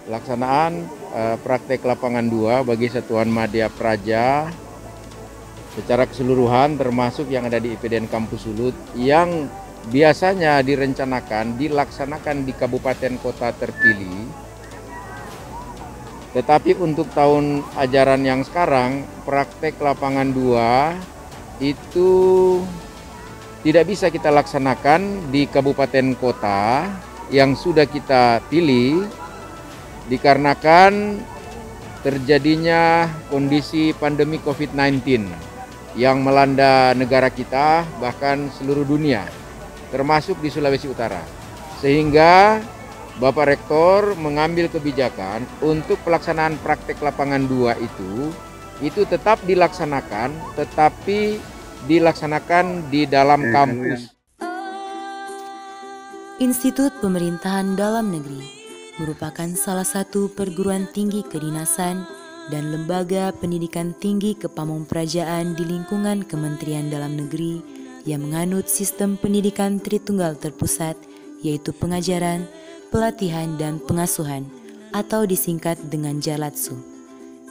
Pelaksanaan praktek lapangan 2 bagi Satuan Madya Praja secara keseluruhan termasuk yang ada di IPDN Kampus Sulut yang biasanya dilaksanakan di kabupaten kota terpilih. Tetapi untuk tahun ajaran yang sekarang praktek lapangan 2 itu tidak bisa kita laksanakan di kabupaten kota yang sudah kita pilih dikarenakan terjadinya kondisi pandemi COVID-19 yang melanda negara kita bahkan seluruh dunia termasuk di Sulawesi Utara. Sehingga Bapak Rektor mengambil kebijakan untuk pelaksanaan praktek lapangan 2 itu tetap dilaksanakan tetapi dilaksanakan di dalam kampus. Institut Pemerintahan Dalam Negeri merupakan salah satu perguruan tinggi kedinasan dan lembaga pendidikan tinggi kepamongprajaan di lingkungan Kementerian Dalam Negeri yang menganut sistem pendidikan Tritunggal terpusat, yaitu pengajaran, pelatihan, dan pengasuhan atau disingkat dengan Jalatsu.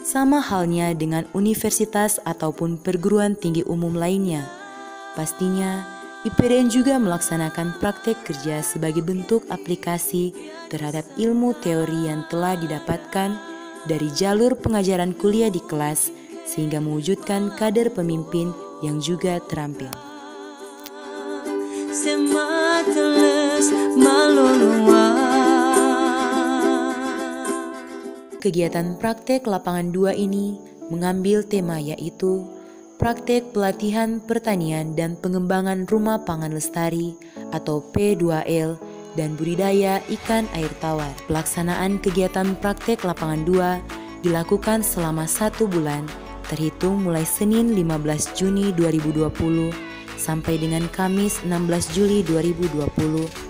Sama halnya dengan universitas ataupun perguruan tinggi umum lainnya. Pastinya, IPDN juga melaksanakan praktek kerja sebagai bentuk aplikasi terhadap ilmu teori yang telah didapatkan dari jalur pengajaran kuliah di kelas sehingga mewujudkan kader pemimpin yang juga terampil. Kegiatan praktek lapangan 2 ini mengambil tema yaitu praktek pelatihan pertanian dan pengembangan rumah pangan lestari atau P2L dan budidaya ikan air tawar. Pelaksanaan kegiatan praktek lapangan 2 dilakukan selama 1 bulan terhitung mulai Senin 15 Juni 2020 sampai dengan Kamis 16 Juli 2020.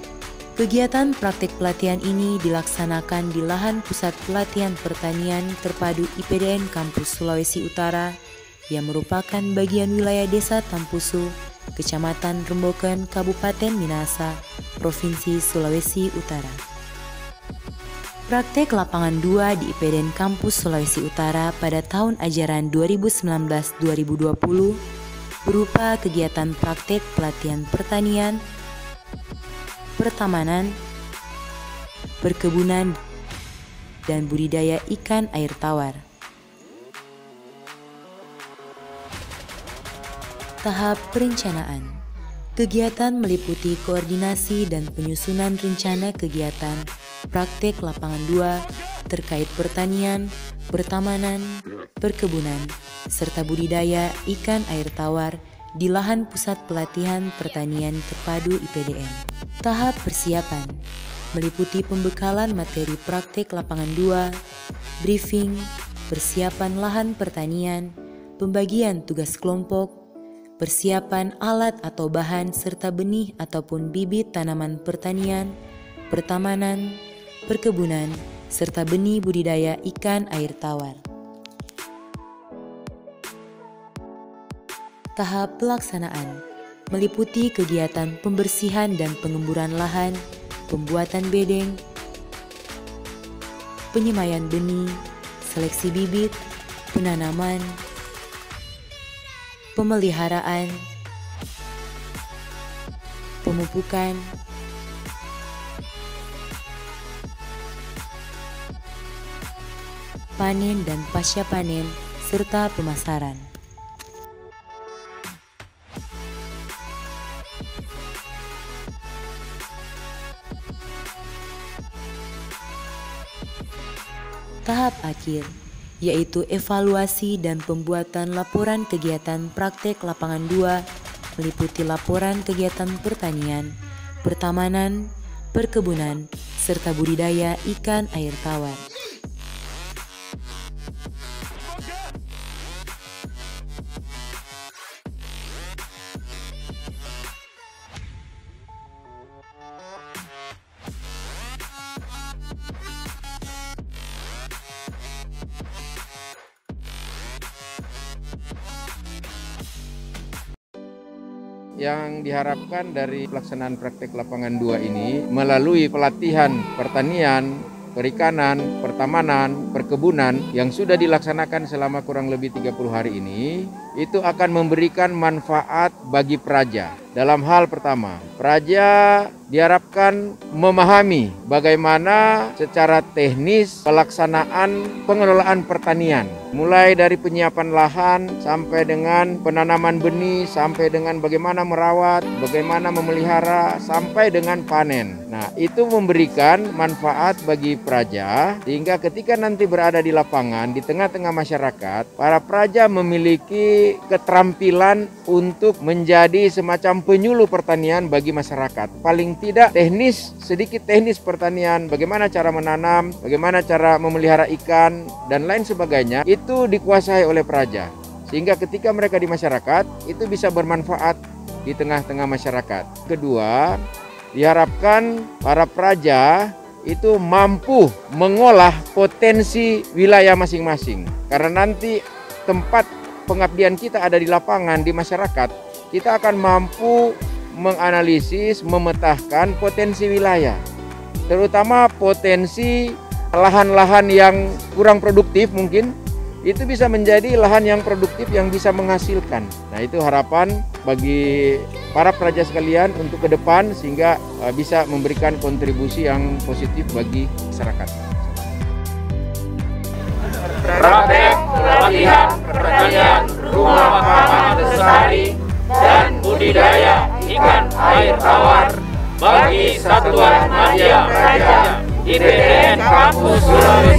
Kegiatan praktek pelatihan ini dilaksanakan di lahan Pusat Pelatihan Pertanian Terpadu IPDN Kampus Sulawesi Utara yang merupakan bagian wilayah Desa Tampusu, Kecamatan Remboken, Kabupaten Minahasa, Provinsi Sulawesi Utara. Praktek lapangan 2 di IPDN Kampus Sulawesi Utara pada tahun ajaran 2019-2020 berupa kegiatan praktek pelatihan pertanian, pertamanan, perkebunan, dan budidaya ikan air tawar. Tahap perencanaan. Kegiatan meliputi koordinasi dan penyusunan rencana kegiatan praktek lapangan 2 terkait pertanian, pertamanan, perkebunan, serta budidaya ikan air tawar di lahan Pusat Pelatihan Pertanian Terpadu IPDN. Tahap persiapan meliputi pembekalan materi praktek lapangan 2, briefing, persiapan lahan pertanian, pembagian tugas kelompok, persiapan alat atau bahan serta benih ataupun bibit tanaman pertanian, pertamanan, perkebunan, serta benih budidaya ikan air tawar. Tahap pelaksanaan meliputi kegiatan pembersihan dan pengemburan lahan, pembuatan bedeng, penyemaian benih, seleksi bibit, penanaman, pemeliharaan, pemupukan, panen dan pasca panen, serta pemasaran. Tahap akhir, yaitu evaluasi dan pembuatan laporan kegiatan praktek lapangan 2 meliputi laporan kegiatan pertanian, pertamanan, perkebunan, serta budidaya ikan air tawar. Yang diharapkan dari pelaksanaan praktek lapangan 2 ini melalui pelatihan pertanian, perikanan, pertamanan, perkebunan yang sudah dilaksanakan selama kurang lebih 30 hari ini, itu akan memberikan manfaat bagi praja. Dalam hal pertama, praja diharapkan memahami bagaimana secara teknis pelaksanaan pengelolaan pertanian. Mulai dari penyiapan lahan sampai dengan penanaman benih, sampai dengan bagaimana merawat, bagaimana memelihara, sampai dengan panen. Nah, itu memberikan manfaat bagi praja sehingga ketika nanti berada di lapangan, di tengah-tengah masyarakat, para praja memiliki keterampilan untuk menjadi semacam penyuluh pertanian bagi masyarakat. Paling tidak teknis, sedikit teknis pertanian, bagaimana cara menanam, bagaimana cara memelihara ikan, dan lain sebagainya, itu dikuasai oleh praja. Sehingga ketika mereka di masyarakat, itu bisa bermanfaat di tengah-tengah masyarakat. Kedua, diharapkan para praja itu mampu mengolah potensi wilayah masing-masing. Karena nanti tempat pengabdian kita ada di lapangan, di masyarakat, kita akan mampu menganalisis, memetakan potensi wilayah. Terutama potensi lahan-lahan yang kurang produktif mungkin, itu bisa menjadi lahan yang produktif yang bisa menghasilkan. Nah, itu harapan bagi para praja sekalian untuk ke depan sehingga bisa memberikan kontribusi yang positif bagi masyarakat. Praktek pelatihan pertanian rumah pangan lestari dan budidaya ikan air tawar bagi Satuan Madya Praja IPDN Kampus Sulawesi